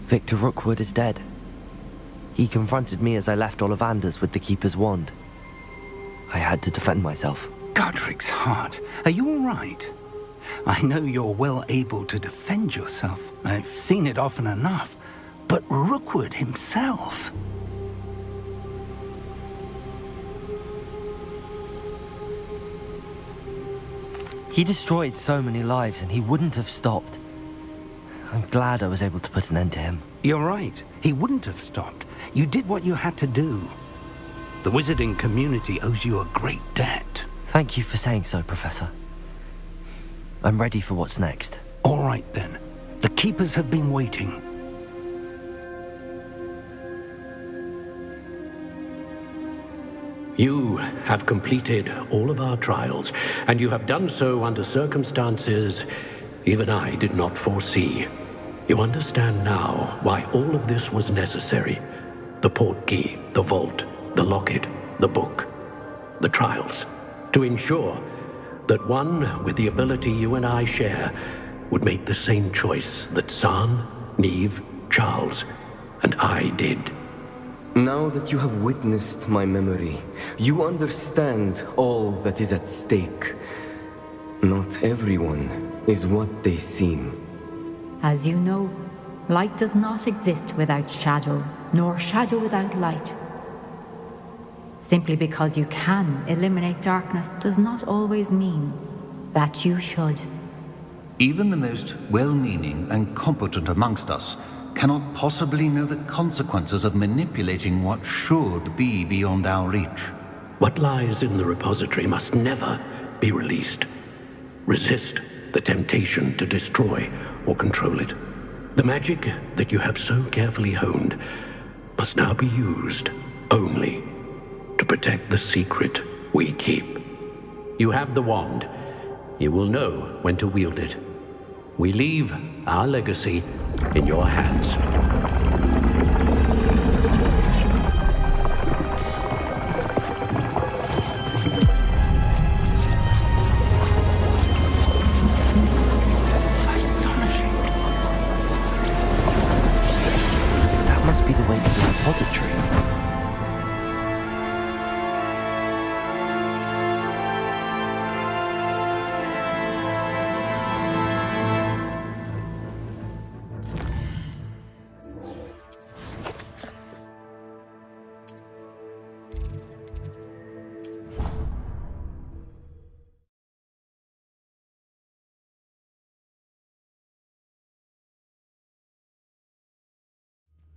Victor Rookwood is dead. He confronted me as I left Ollivanders with the Keeper's wand. I had to defend myself. Godric's heart. Are you all right? I know you're well able to defend yourself. I've seen it often enough. But Rookwood himself... He destroyed so many lives and he wouldn't have stopped. I'm glad I was able to put an end to him. You're right. He wouldn't have stopped. You did what you had to do. The wizarding community owes you a great debt. Thank you for saying so, Professor. I'm ready for what's next. All right, then. The Keepers have been waiting. You have completed all of our trials, and you have done so under circumstances even I did not foresee. You understand now why all of this was necessary. The portkey, the vault, the locket, the book, the trials. To ensure that one with the ability you and I share would make the same choice that San, Neve, Charles, and I did. Now that you have witnessed my memory, you understand all that is at stake. Not everyone is what they seem. As you know, light does not exist without shadow, nor shadow without light. Simply because you can eliminate darkness does not always mean that you should. Even the most well-meaning and competent amongst us cannot possibly know the consequences of manipulating what should be beyond our reach. What lies in the repository must never be released. Resist the temptation to destroy or control it. The magic that you have so carefully honed must now be used only to protect the secret we keep. You have the wand. You will know when to wield it. We leave our legacy in your hands. Astonishing. That must be the way to the repository.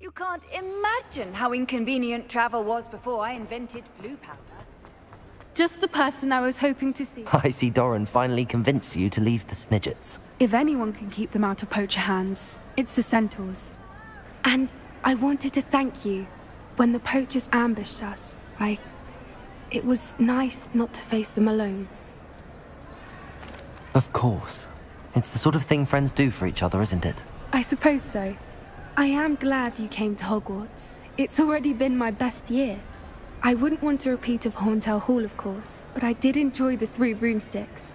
You can't imagine how inconvenient travel was before I invented flu powder. Just the person I was hoping to see. I see Doran finally convinced you to leave the Snidgets. If anyone can keep them out of poacher hands, it's the centaurs. And I wanted to thank you. When the poachers ambushed us, it was nice not to face them alone. Of course. It's the sort of thing friends do for each other, isn't it? I suppose so. I am glad you came to Hogwarts. It's already been my best year. I wouldn't want a repeat of Horntail Hall, of course, but I did enjoy the Three Broomsticks.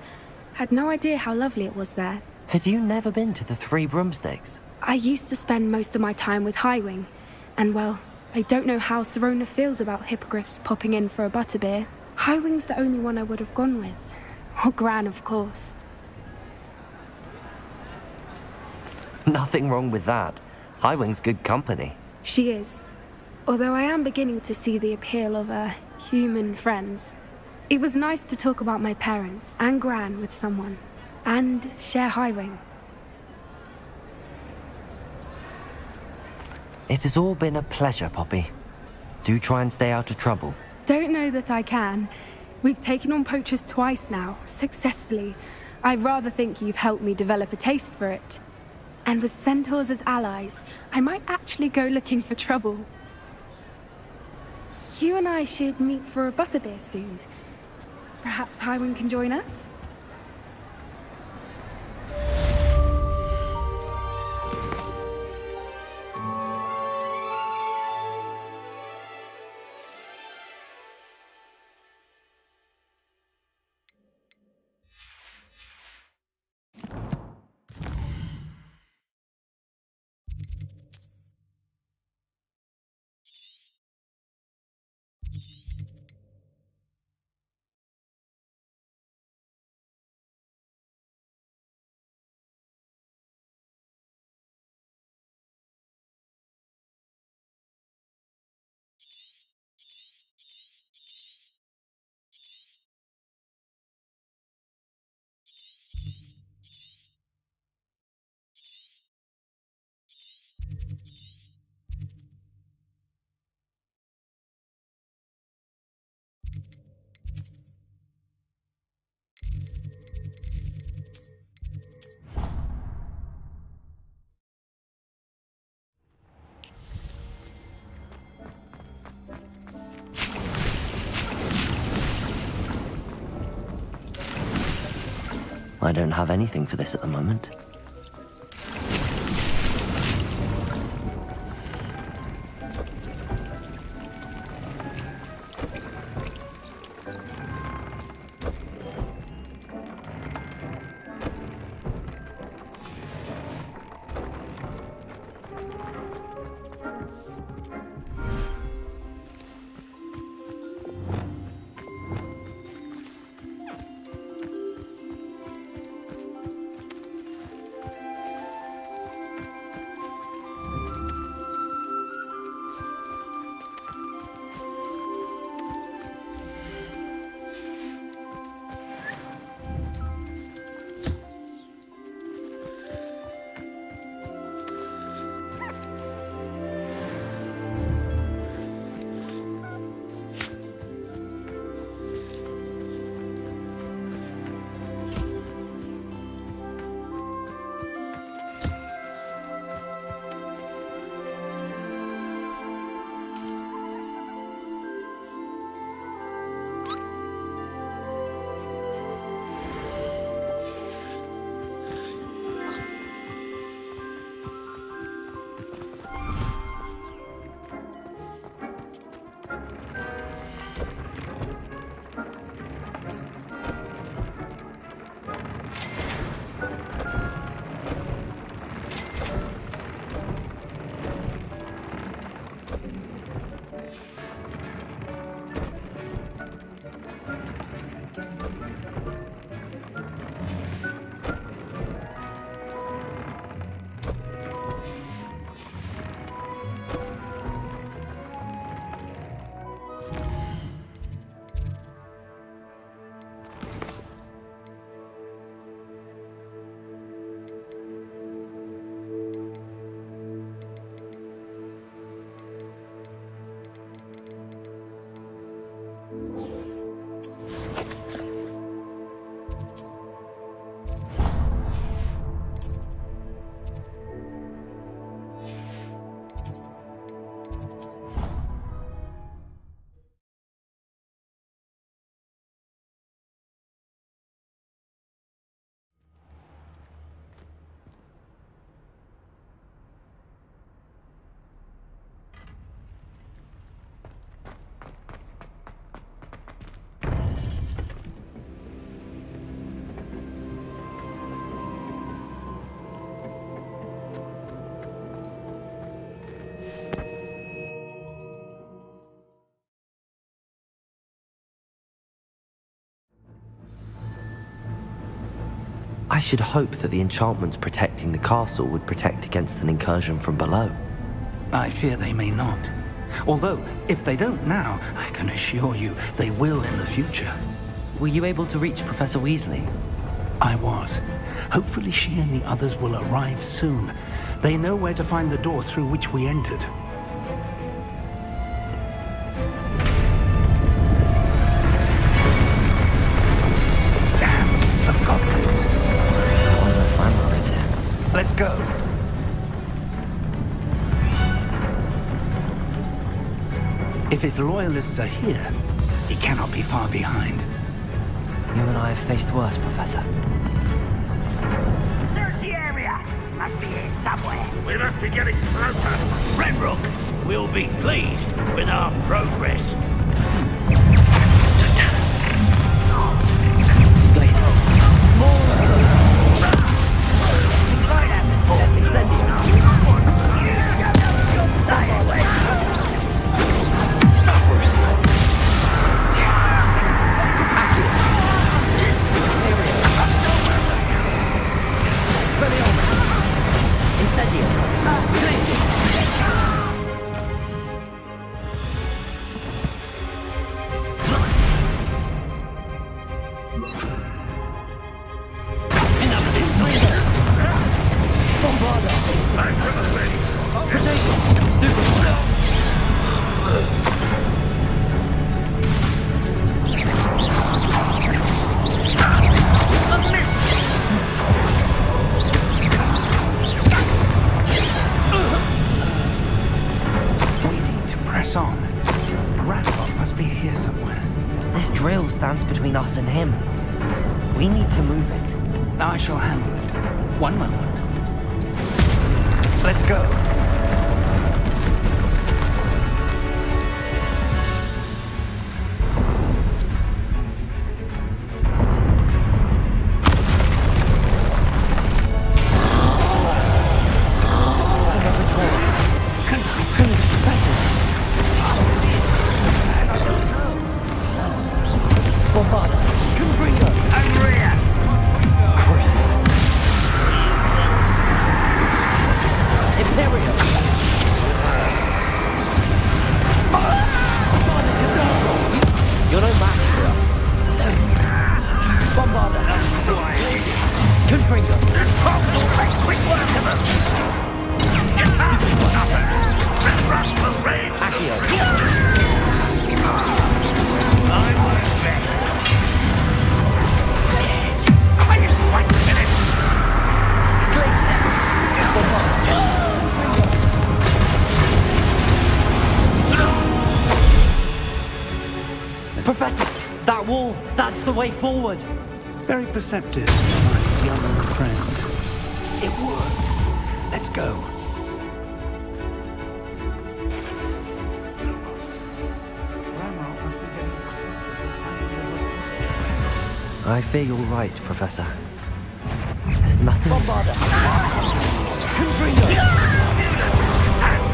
Had no idea how lovely it was there. Had you never been to the Three Broomsticks? I used to spend most of my time with Highwing, and well, I don't know how Serona feels about hippogriffs popping in for a butterbeer. Highwing's the only one I would have gone with. Or Gran, of course. Nothing wrong with that. Highwing's good company. She is. Although I am beginning to see the appeal of, human friends. It was nice to talk about my parents and Gran with someone. And share Highwing. It has all been a pleasure, Poppy. Do try and stay out of trouble. Don't know that I can. We've taken on poachers twice now, successfully. I rather think you've helped me develop a taste for it. And with centaurs as allies, I might actually go looking for trouble. You and I should meet for a butterbeer soon. Perhaps Highwing can join us? I don't have anything for this at the moment. I should hope that the enchantments protecting the castle would protect against an incursion from below. I fear they may not. Although, if they don't now, I can assure you they will in the future. Were you able to reach Professor Weasley? I was. Hopefully she and the others will arrive soon. They know where to find the door through which we entered. Let's go. If his loyalists are here, he cannot be far behind. You and I have faced worse, Professor. Search the area! Must be here somewhere. We must be getting closer. Redrook will be pleased with our progress. Stands between us and him. We need to move it. I shall handle it. One moment. Let's go. Professor, that wall, that's the way forward. Very perceptive, my young friend. It worked. Let's go. I fear you're right, Professor. There's nothing... And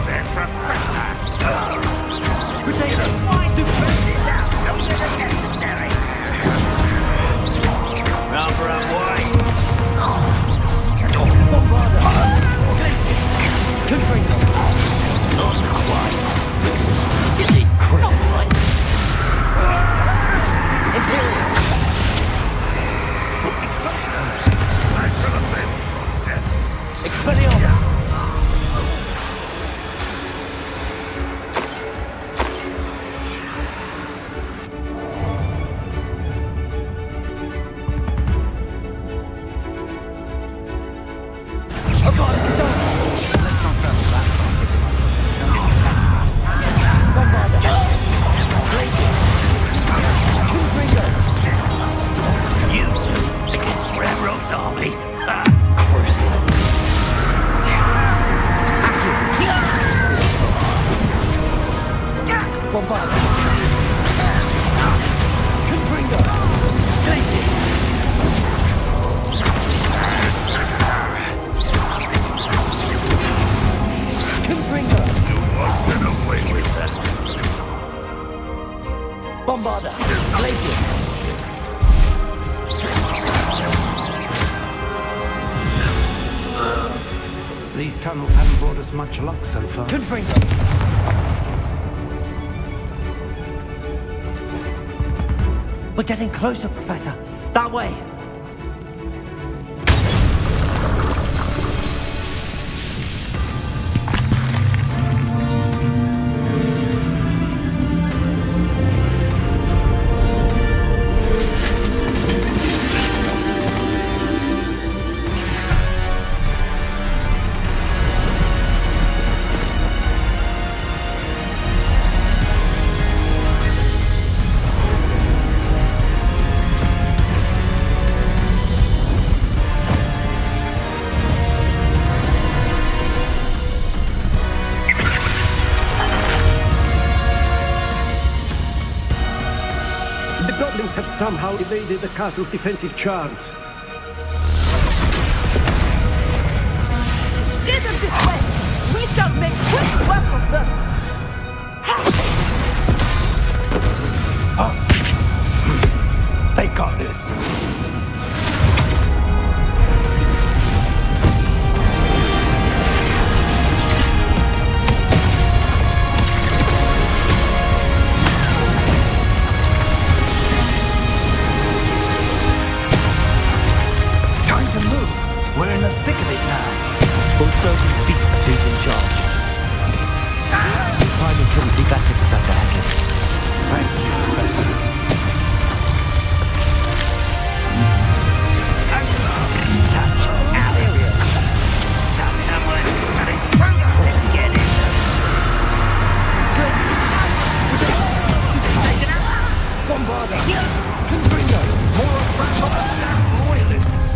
then Professor! Potato! Stupid! Necessary. Number one. Glacius! Confringo! Not quite. Is it Chris? Imperial! I should have been dead. Expelliarmus! Bombarda! Glacius! These tunnels haven't brought us much luck so far. Confringo! We're getting closer, Professor. That way! Have somehow evaded the castle's defensive charms. Steer them this way! We shall make quick work of them! They got this. We're in the thick of it now. Also, beat who's in charge. Your timing couldn't be better, Professor Heckett. Thank you, Professor. Such arrogance. Such unfortunate. Bombarda! Confringo! More royalists.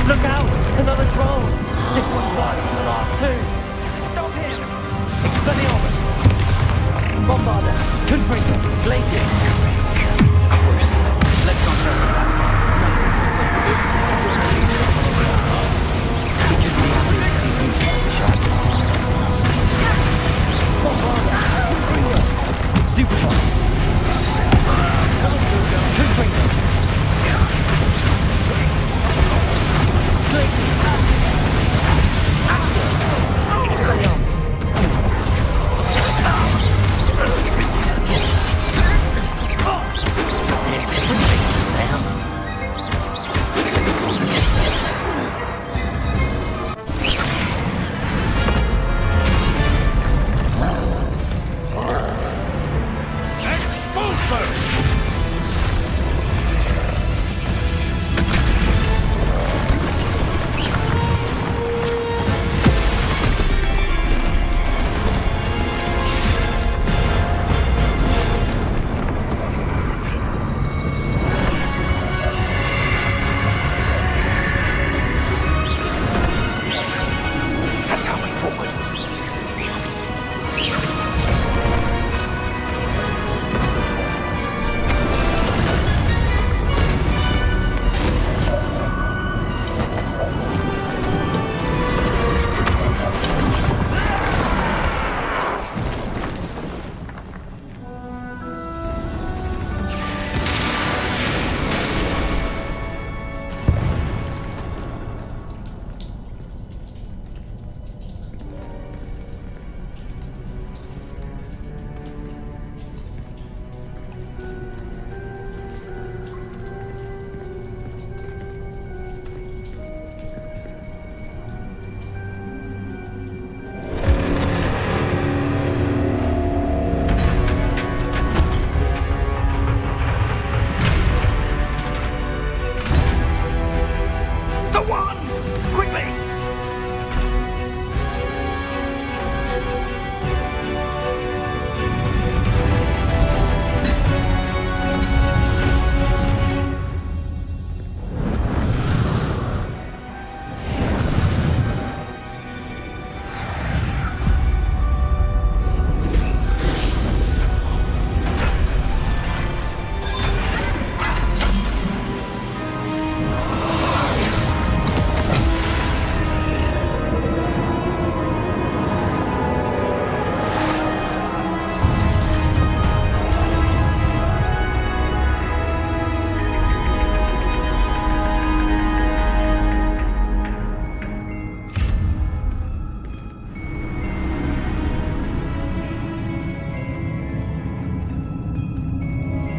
Look out! Another troll! This one's worse than the last two! Stop him! Expelliarmus! Bombarder! Confringo! Glacius! Crucial! Let's not travel that far. We could be Bombarder! Confringo! Stupidos! Confringo! Glacius! Expelliarmus!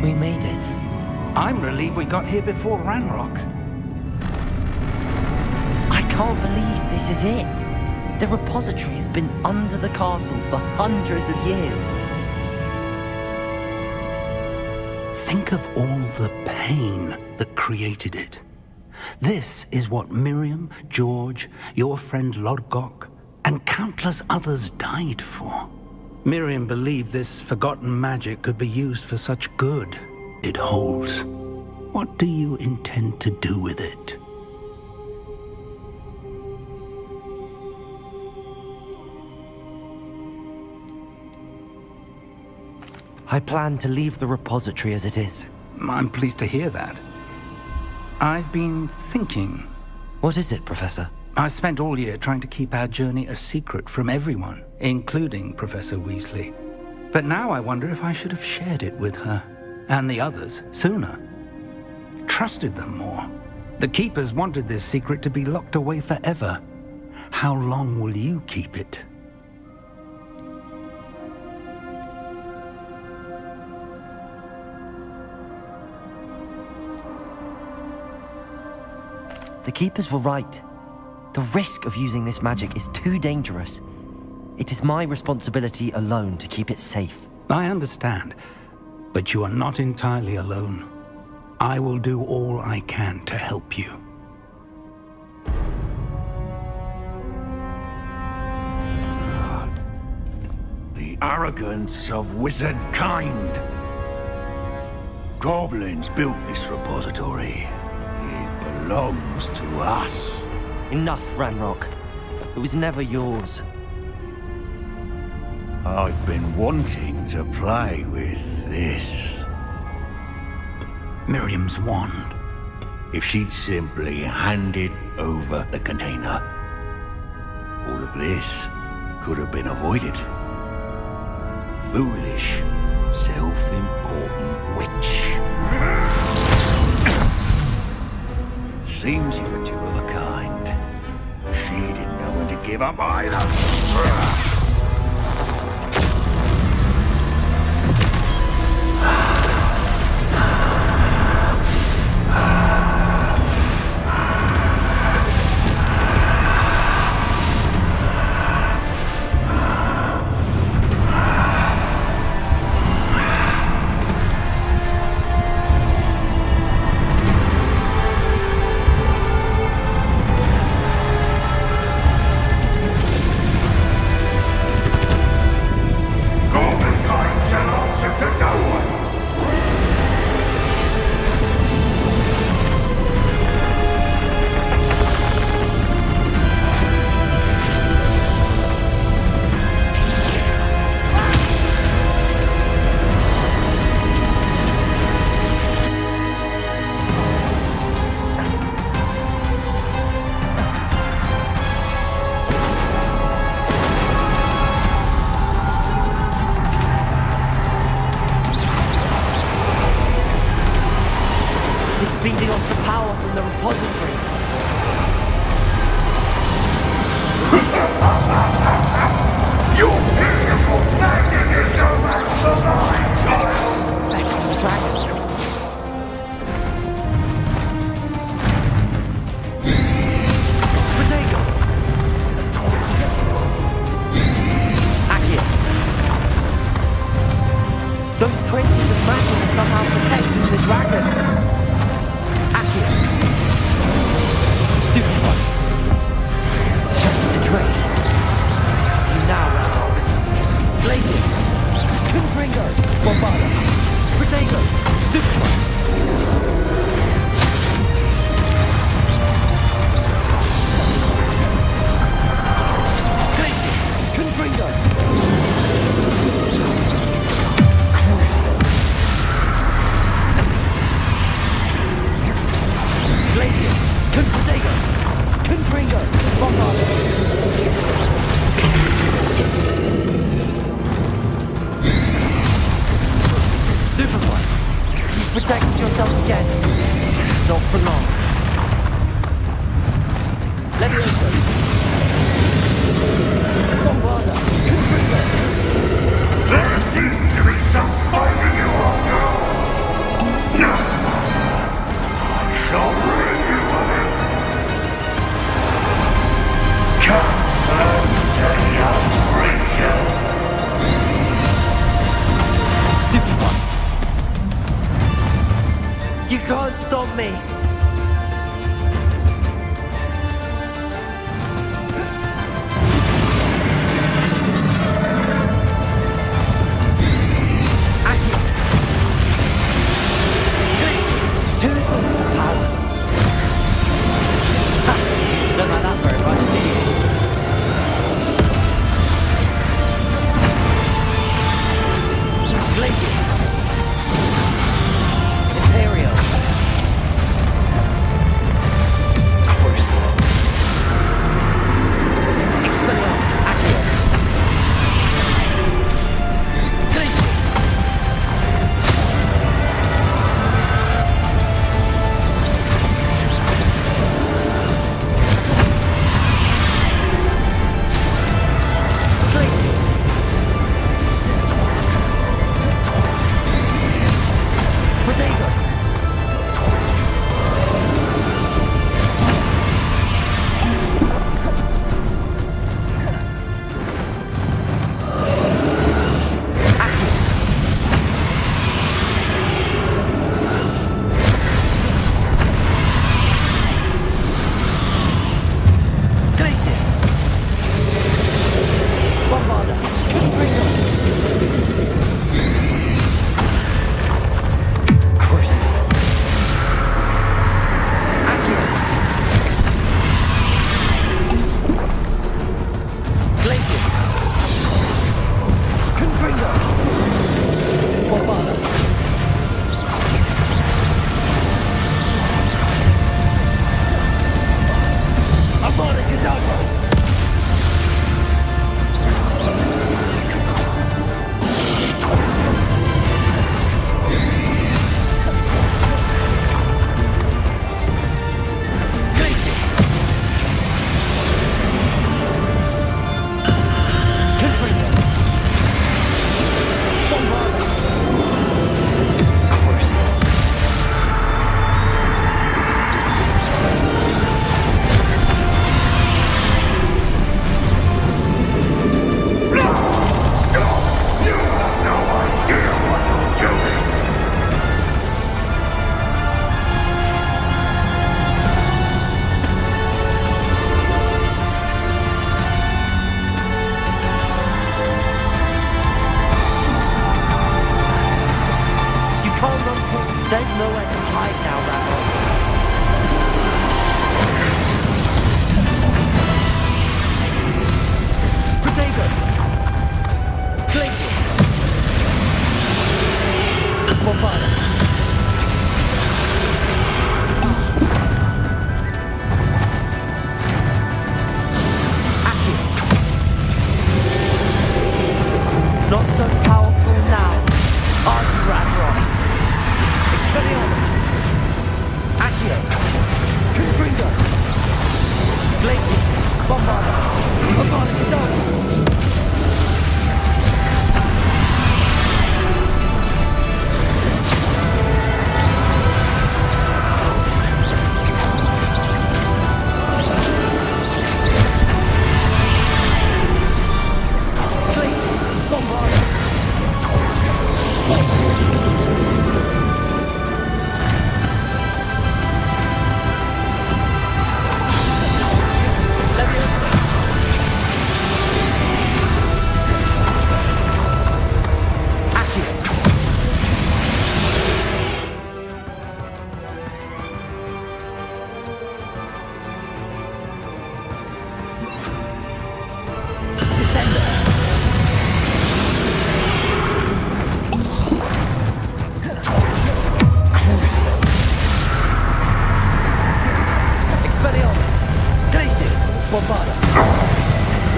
We made it. I'm relieved we got here before Ranrock. I can't believe this is it. The repository has been under the castle for hundreds of years. Think of all the pain that created it. This is what Miriam, George, your friend Lodgok, and countless others died for. Miriam believed this forgotten magic could be used for such good it holds. What do you intend to do with it? I plan to leave the repository as it is. I'm pleased to hear that. I've been thinking. What is it, Professor? I spent all year trying to keep our journey a secret from everyone, including Professor Weasley. But now I wonder if I should have shared it with her, and the others, sooner. Trusted them more. The Keepers wanted this secret to be locked away forever. How long will you keep it? The Keepers were right. The risk of using this magic is too dangerous. It is my responsibility alone to keep it safe. I understand, but you are not entirely alone. I will do all I can to help you. The arrogance of wizard kind. Goblins built this repository. It belongs to us. Enough, Ranrock. It was never yours. I've been wanting to play with this. Miriam's wand. If she'd simply handed over the container, all of this could have been avoided. Foolish, self-important witch. Seems you were two of a kind. She didn't know when to give up either. Feeding off the power from the repository. Your beautiful magic is no match for mine, child! Thanks to the dragon. Potato! Accio! Those traces of magic are somehow protecting the dragon. Stupefy. Just the trace. You now Ranrock. Glacius. Confringo. Bombarda. Potato. Stupefy. Glacius. Confringo. Crucial. Glacius. Confringo. Confringo. Bombarda. Stupefy. You've protected yourself again. Not for long. Levioso. Bombarda. Confringo. There seems to be some fighting you after all. No. I shall rid you of it. Come closer, young creature. Stupefy. You can't stop me. Two sources of power. Ha! Don't like that very much, do you? Glacius. Imperial. Crucial. Expelliarmus. Accio. Glacius. Glacius. Potato. Glacius. Bombarda. Confringo. Crucial. Accio.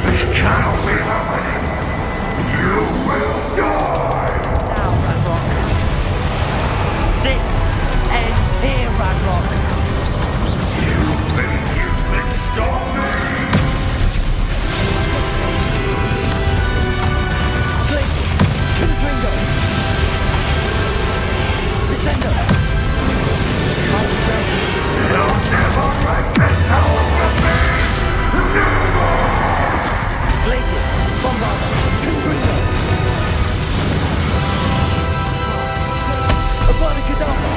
This cannot be happening! You will die! Now, Ragnarok. This ends here, Ragnarok. You think you can stop me? Glacius, Confringo. Descendo. You'll never break this power from me! Glacius, Bombarda, Confringo. Abana Kedavra.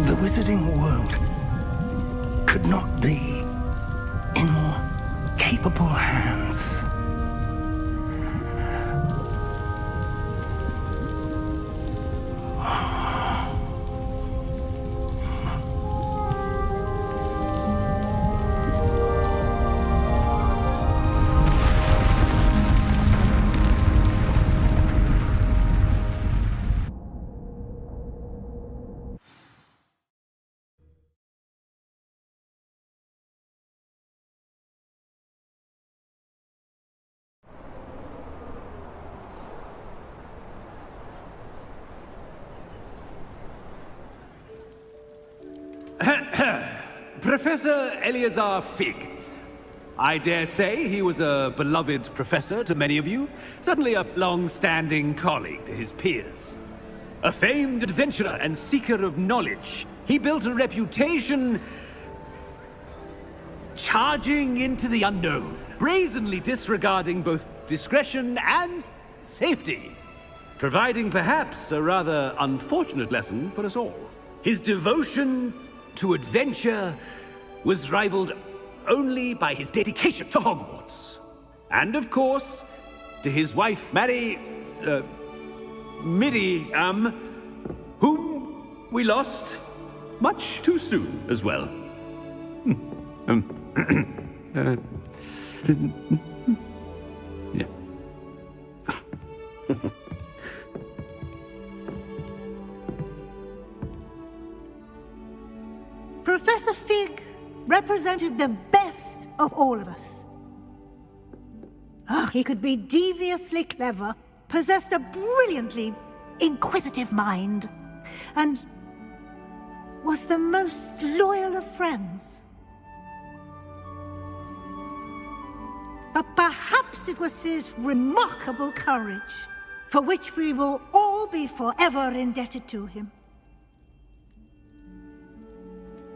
The wizarding world could not be in more capable hands. Professor Eleazar Fig. I dare say he was a beloved professor to many of you, certainly a long-standing colleague to his peers. A famed adventurer and seeker of knowledge, he built a reputation charging into the unknown, brazenly disregarding both discretion and safety, providing perhaps a rather unfortunate lesson for us all. His devotion to adventure was rivaled only by his dedication to Hogwarts. And of course, to his wife, Miriam, whom we lost much too soon as well. Yeah. Professor Fig represented the best of all of us. He could be deviously clever, possessed a brilliantly inquisitive mind, and was the most loyal of friends. But perhaps it was his remarkable courage, for which we will all be forever indebted to him.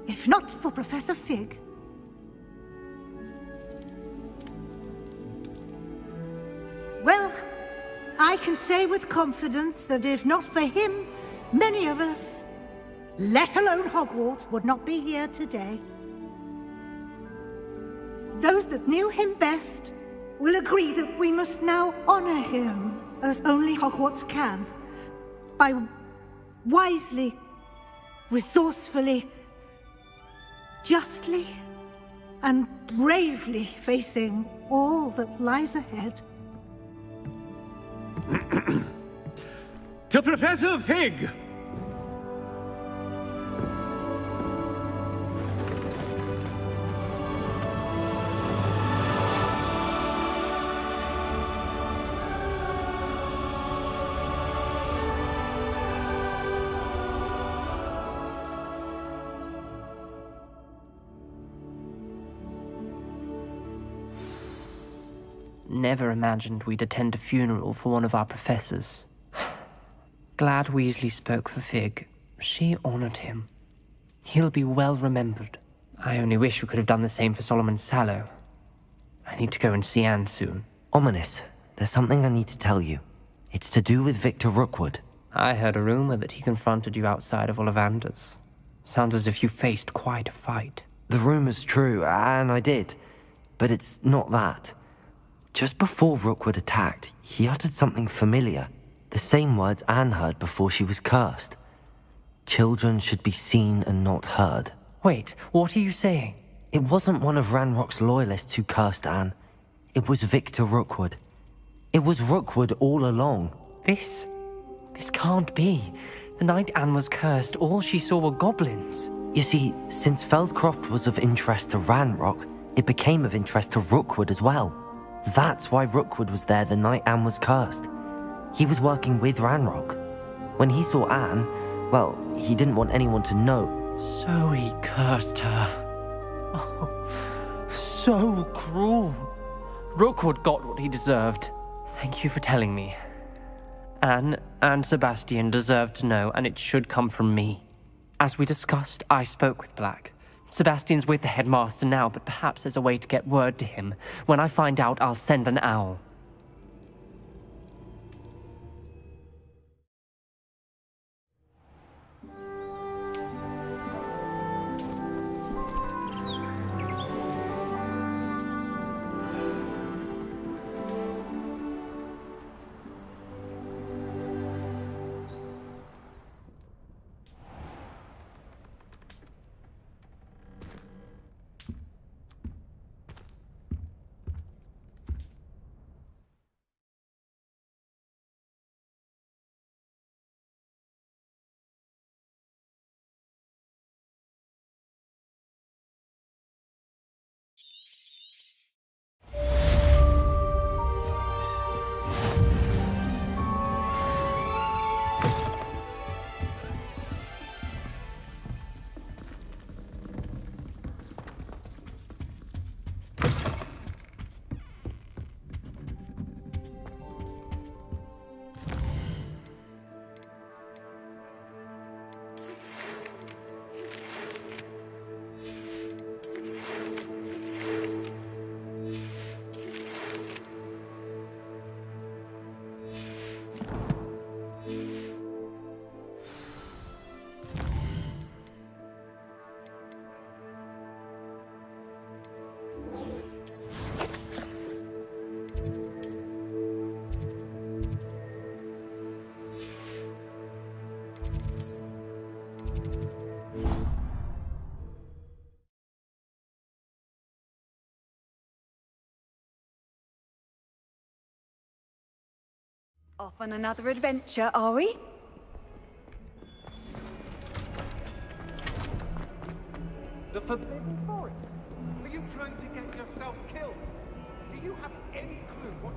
If not for Professor Fig, well, I can say with confidence that if not for him, many of us, let alone Hogwarts, would not be here today. Those that knew him best will agree that we must now honor him as only Hogwarts can, by wisely, resourcefully, justly and bravely facing all that lies ahead. To Professor Fig! Never imagined we'd attend a funeral for one of our professors. Glad Weasley spoke for Fig. She honored him. He'll be well remembered. I only wish we could have done the same for Solomon Sallow. I need to go and see Anne soon. Ominous, there's something I need to tell you. It's to do with Victor Rookwood. I heard a rumor that he confronted you outside of Ollivander's. Sounds as if you faced quite a fight. The rumor's true, and I did. But it's not that. Just before Rookwood attacked, he uttered something familiar. The same words Anne heard before she was cursed. Children should be seen and not heard. Wait, what are you saying? It wasn't one of Ranrock's loyalists who cursed Anne. It was Victor Rookwood. It was Rookwood all along. This can't be. The night Anne was cursed, all she saw were goblins. You see, since Feldcroft was of interest to Ranrock, it became of interest to Rookwood as well. That's why Rookwood was there the night Anne was cursed. He was working with Ranrock. When he saw Anne, well, he didn't want anyone to know. So he cursed her. Oh, so cruel. Rookwood got what he deserved. Thank you for telling me. Anne and Sebastian deserve to know, and it should come from me. As we discussed, I spoke with Black. Sebastian's with the headmaster now, but perhaps there's a way to get word to him. When I find out, I'll send an owl. Off on another adventure, are we? The Forbidden Forest? Are you trying to get yourself killed? Do you have any clue what...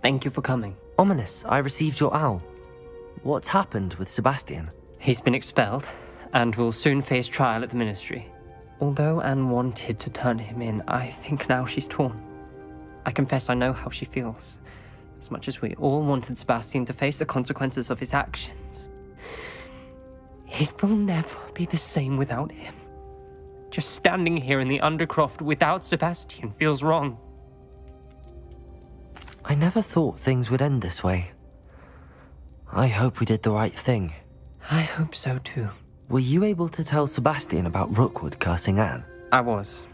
Thank you for coming. Ominous, I received your owl. What's happened with Sebastian? He's been expelled, and will soon face trial at the Ministry. Although Anne wanted to turn him in, I think now she's torn. I confess I know how she feels. As much as we all wanted Sebastian to face the consequences of his actions. It will never be the same without him. Just standing here in the Undercroft without Sebastian feels wrong. I never thought things would end this way. I hope we did the right thing. I hope so too. Were you able to tell Sebastian about Rookwood cursing Anne? I was.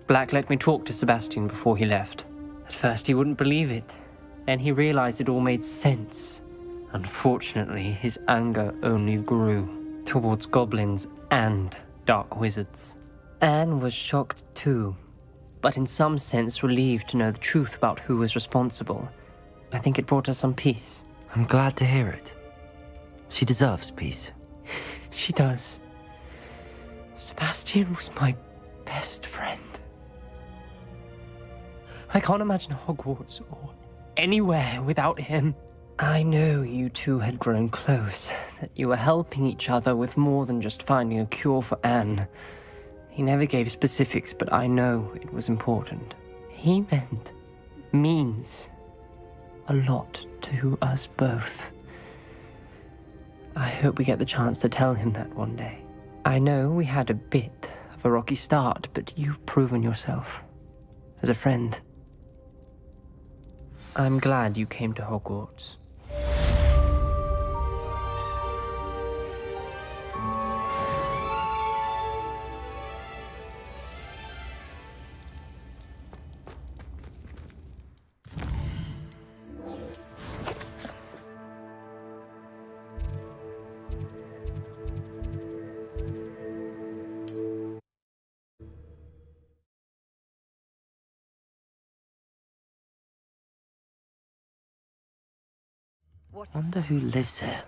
Black let me talk to Sebastian before he left. At first he wouldn't believe it. Then he realized it all made sense. Unfortunately, his anger only grew towards goblins and dark wizards. Anne was shocked too, but in some sense relieved to know the truth about who was responsible. I think it brought her some peace. I'm glad to hear it. She deserves peace. She does. Sebastian was my best friend. I can't imagine Hogwarts or anywhere without him. I know you two had grown close, that you were helping each other with more than just finding a cure for Anne. He never gave specifics, but I know it was important. He means a lot to us both. I hope we get the chance to tell him that one day. I know we had a bit of a rocky start, but you've proven yourself as a friend. I'm glad you came to Hogwarts. Wonder who lives here.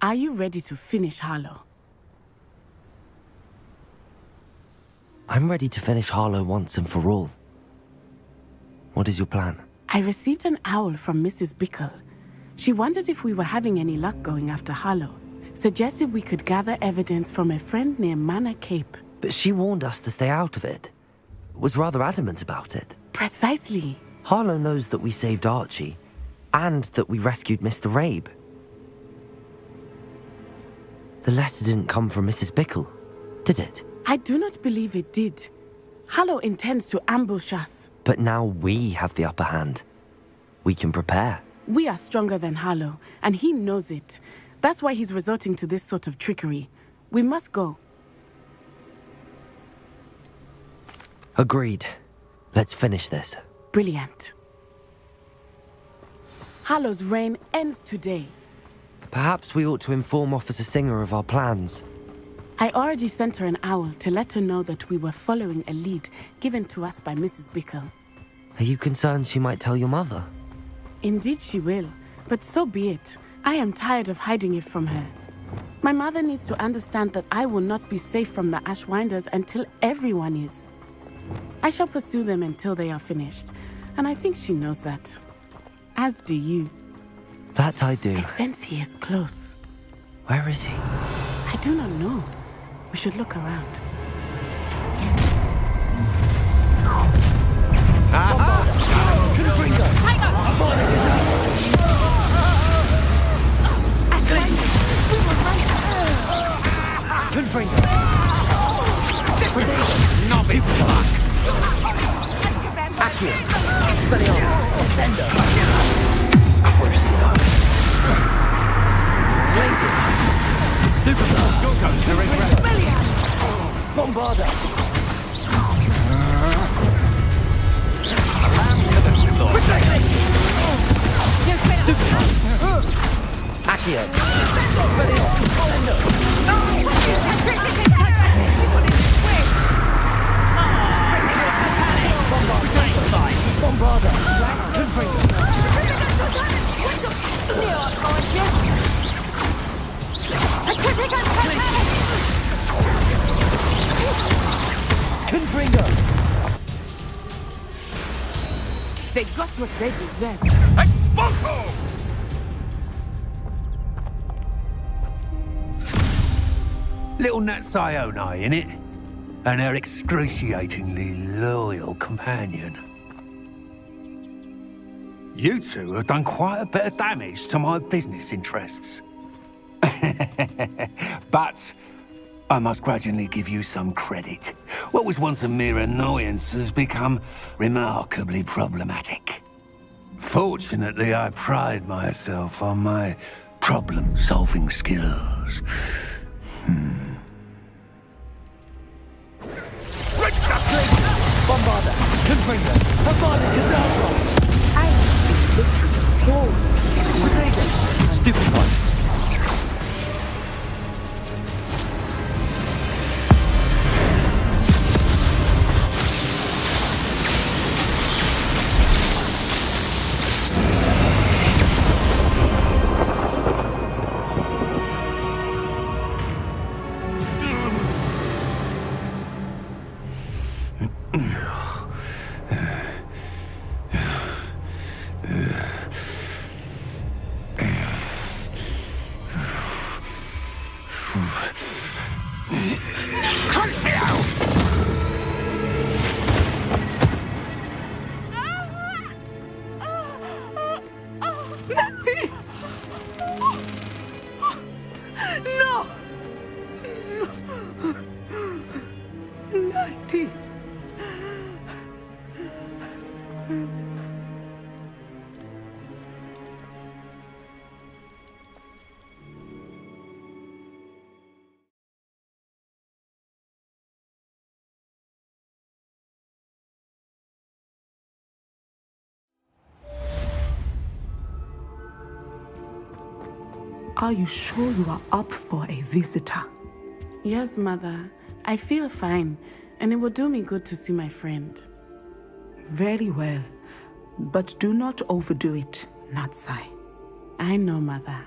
Are you ready to finish Harlow? I'm ready to finish Harlow once and for all. What is your plan? I received an owl from Mrs. Bickle. She wondered if we were having any luck going after Harlow. Suggested we could gather evidence from a friend near Manor Cape. But she warned us to stay out of it. Was rather adamant about it. Precisely. Harlow knows that we saved Archie, and that we rescued Mr. Rabe. The letter didn't come from Mrs. Bickle, did it? I do not believe it did. Harlow intends to ambush us. But now we have the upper hand. We can prepare. We are stronger than Harlow, and he knows it. That's why he's resorting to this sort of trickery. We must go. Agreed. Let's finish this. Brilliant. Harlow's reign ends today. Perhaps we ought to inform Officer Singer of our plans. I already sent her an owl to let her know that we were following a lead given to us by Mrs. Bickle. Are you concerned she might tell your mother? Indeed she will, but so be it. I am tired of hiding it from her. My mother needs to understand that I will not be safe from the Ashwinders until everyone is. I shall pursue them until they are finished, and I think she knows that. As do you. That I do. I sense he is close. Where is he? I do not know. We should look around. Aha! Confringo! Tiger! They got what they deserved. Expulso! Little Nat Sione, innit? And her excruciatingly loyal companion. You two have done quite a bit of damage to my business interests. But I must grudgingly give you some credit. What was once a mere annoyance has become remarkably problematic. Fortunately, I pride myself on my problem-solving skills. Bombarda! Confringo! Bombarda! Cadabra! Stupid one. Are you sure you are up for a visitor? Yes, Mother. I feel fine, and it will do me good to see my friend. Very well. But do not overdo it, Natsai. I know, Mother.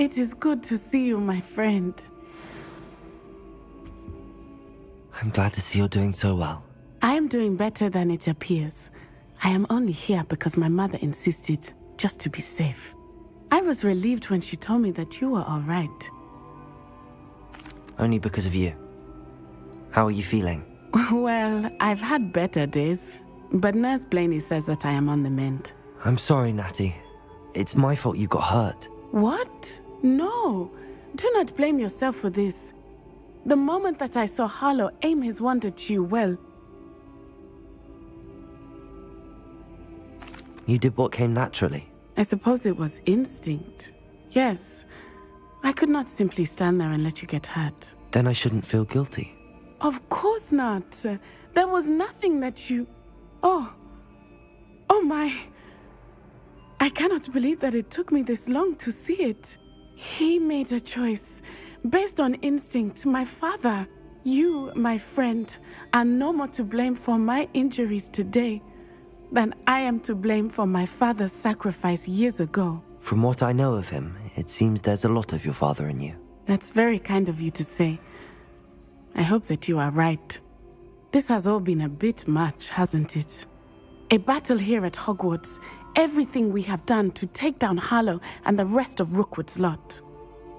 it is good to see you, my friend. I'm glad to see you're doing so well. I am doing better than it appears. I am only here because my mother insisted, just to be safe. I was relieved when she told me that you were all right. Only because of you. How are you feeling? Well, I've had better days, but Nurse Blaney says that I am on the mend. I'm sorry, Natty. It's my fault you got hurt. What? No. Do not blame yourself for this. The moment that I saw Harlow aim his wand at you, well... You did what came naturally. I suppose it was instinct. Yes. I could not simply stand there and let you get hurt. Then I shouldn't feel guilty. Of course not. There was nothing that you... Oh. Oh my. I cannot believe that it took me this long to see it. He made a choice. Based on instinct, my father, you, my friend, are no more to blame for my injuries today than I am to blame for my father's sacrifice years ago. From what I know of him, it seems there's a lot of your father in you. That's very kind of you to say. I hope that you are right. This has all been a bit much, hasn't it? A battle here at Hogwarts, everything we have done to take down Harlow and the rest of Rookwood's lot.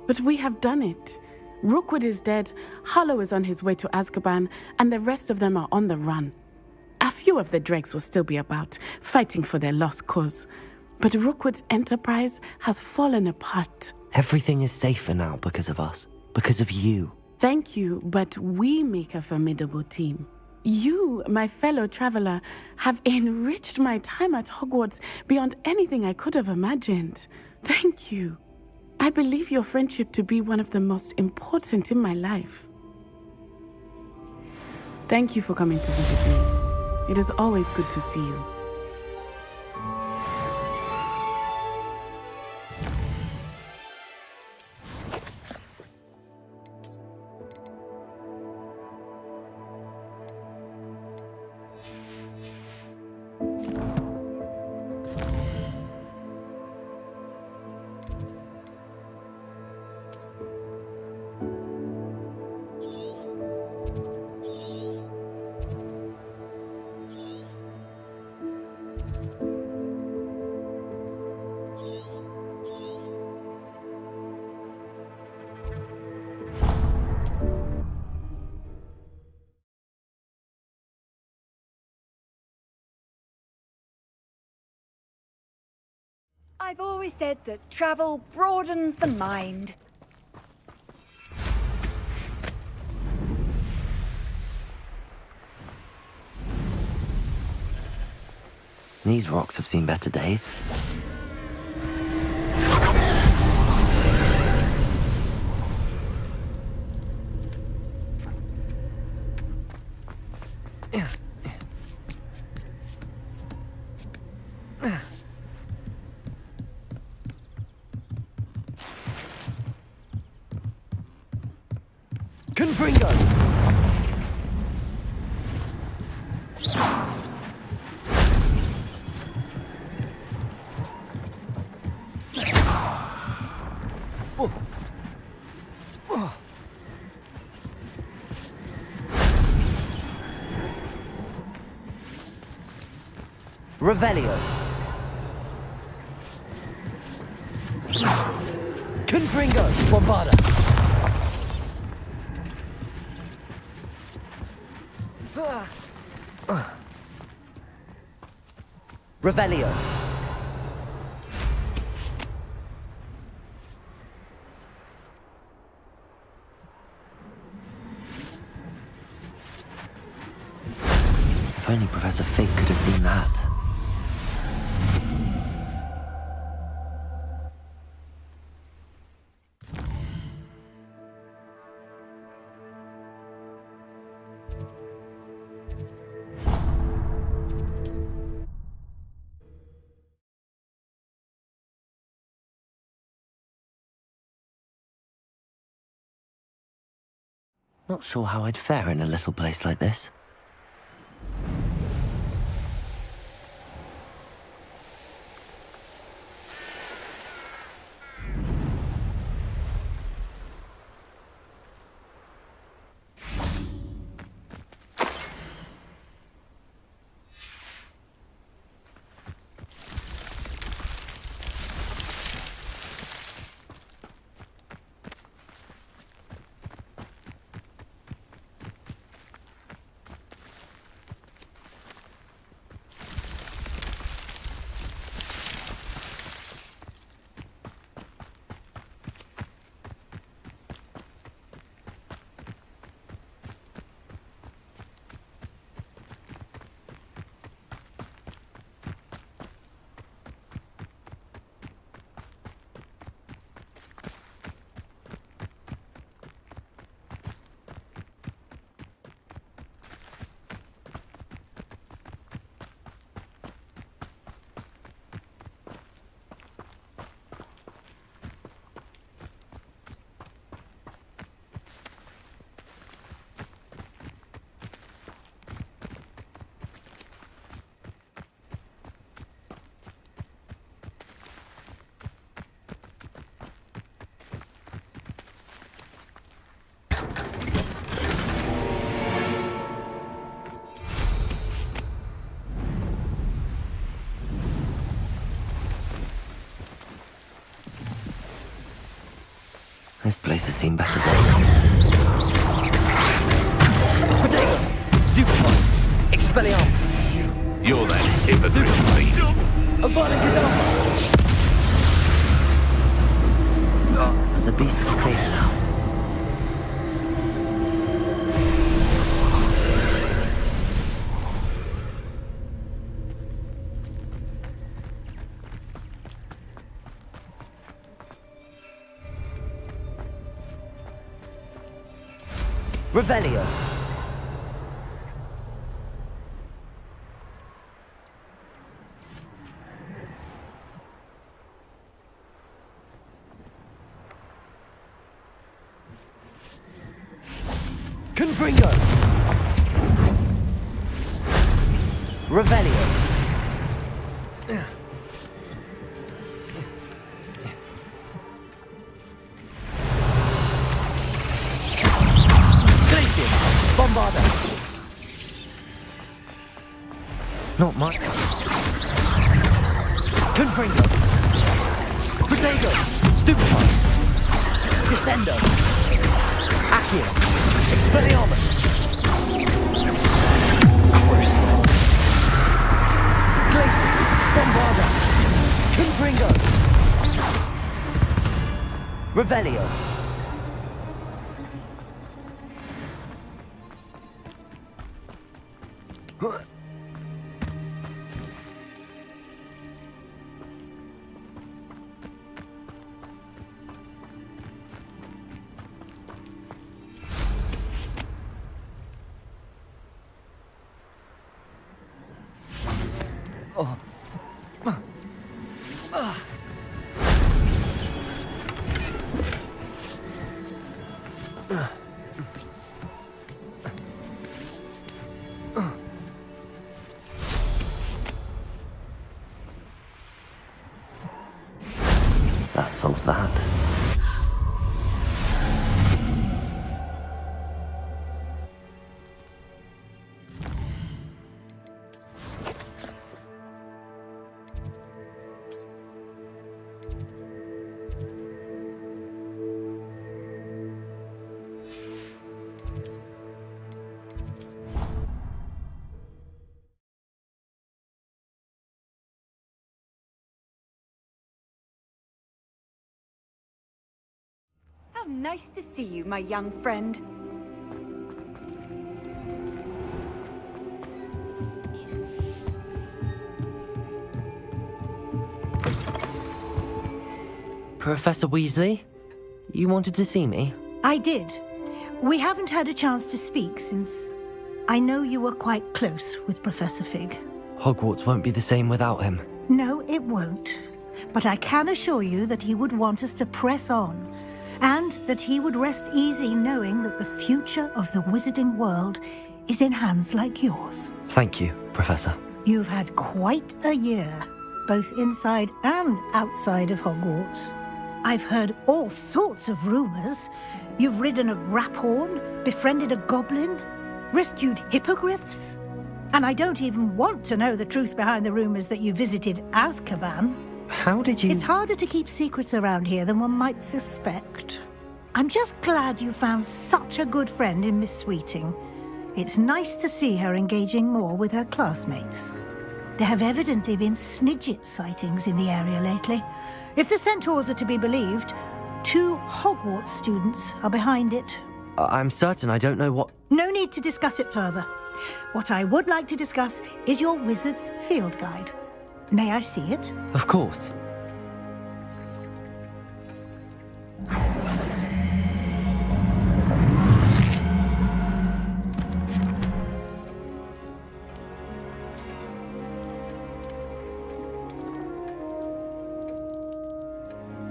But we have done it. Rookwood is dead, Harlow is on his way to Azkaban, and the rest of them are on the run. A few of the dregs will still be about, fighting for their lost cause. But Rookwood's enterprise has fallen apart. Everything is safer now because of us. Because of you. Thank you, but we make a formidable team. You, my fellow traveler, have enriched my time at Hogwarts beyond anything I could have imagined. Thank you. I believe your friendship to be one of the most important in my life. Thank you for coming to visit me. It is always good to see you. I've always said that travel broadens the mind. These rocks have seen better days. Confringo! Revelio. Confringo! Bombarda! Revelio. If only Professor Fig could have seen that. Not sure how I'd fare in a little place like this. This place has seen better days. Protego! Stupefy! Expelliarmus! You're that hypocrite, mate. The beast is safe now. Revelio. Confringo. Revelio. Bombarda. Not much. Confringo. Protego. Stupefy. Descendo. Accio. Expelliarmus. Crucial. Glacius. Bombarda. Confringo. Revelio. That solves that. How nice to see you, my young friend. Professor Weasley, you wanted to see me? I did. We haven't had a chance to speak since I know you were quite close with Professor Fig. Hogwarts won't be the same without him. No, it won't. But I can assure you that he would want us to press on, and that he would rest easy knowing that the future of the wizarding world is in hands like yours. Thank you, Professor. You've had quite a year, both inside and outside of Hogwarts. I've heard all sorts of rumors. You've ridden a graphorn, befriended a goblin, rescued hippogriffs. And I don't even want to know the truth behind the rumors that you visited Azkaban. How did you... It's harder to keep secrets around here than one might suspect. I'm just glad you found such a good friend in Miss Sweeting. It's nice to see her engaging more with her classmates. There have evidently been Snidget sightings in the area lately. If the centaurs are to be believed, 2 Hogwarts students are behind it. I'm certain I don't know what... No need to discuss it further. What I would like to discuss is your wizard's field guide. May I see it? Of course.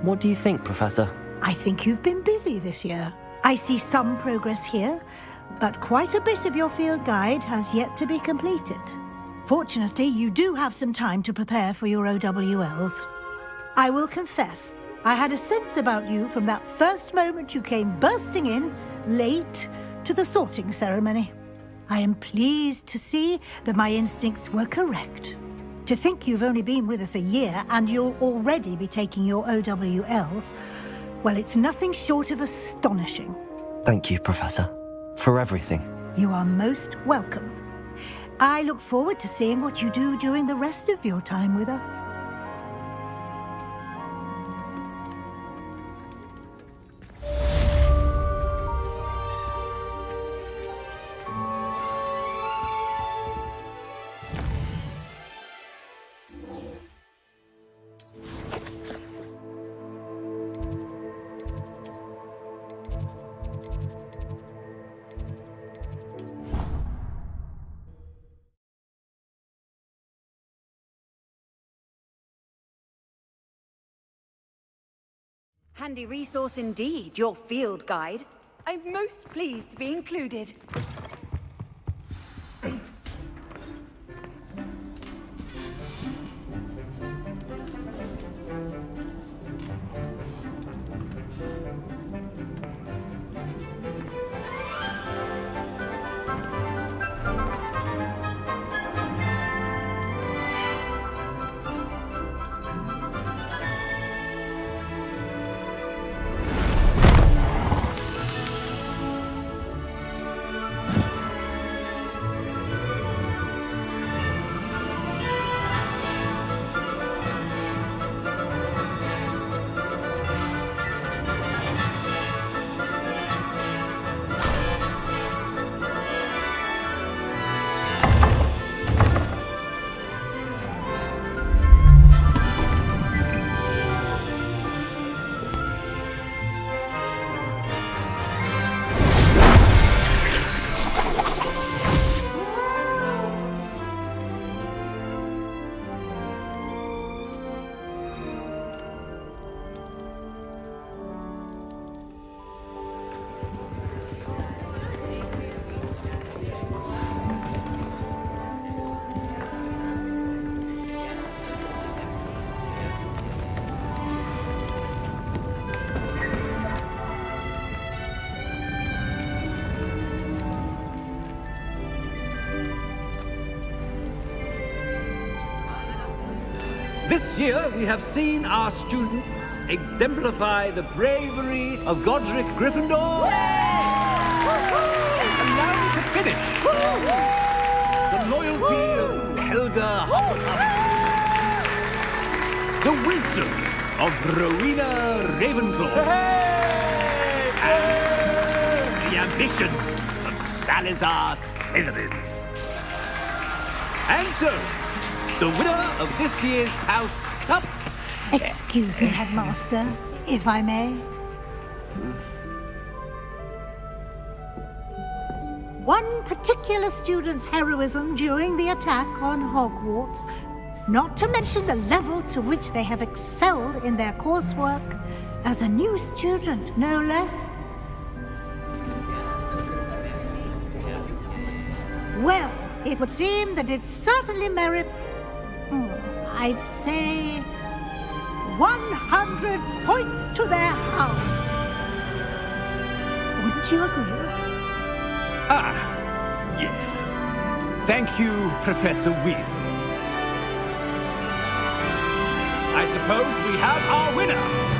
What do you think, Professor? I think you've been busy this year. I see some progress here, but quite a bit of your field guide has yet to be completed. Fortunately, you do have some time to prepare for your OWLs. I will confess, I had a sense about you from that first moment you came bursting in, late, to the sorting ceremony. I am pleased to see that my instincts were correct. To think you've only been with us a year and you'll already be taking your OWLs Well, it's nothing short of astonishing. Thank you, Professor, for everything. You are most welcome. I look forward to seeing what you do during the rest of your time with us. Handy resource indeed, your field guide. I'm most pleased to be included. This year, we have seen our students exemplify the bravery of Godric Gryffindor. Allow me to finish. The loyalty of Helga Hufflepuff. The wisdom of Rowena Ravenclaw. And the ambition of Salazar Slytherin. And so, the winner of this year's House Cup... Excuse me, Headmaster, if I may. One particular student's heroism during the attack on Hogwarts, not to mention the level to which they have excelled in their coursework, as a new student, no less. Well, it would seem that it certainly merits... I'd say 100 points to their house. Wouldn't you agree? Ah, yes. Thank you, Professor Weasley. I suppose we have our winner.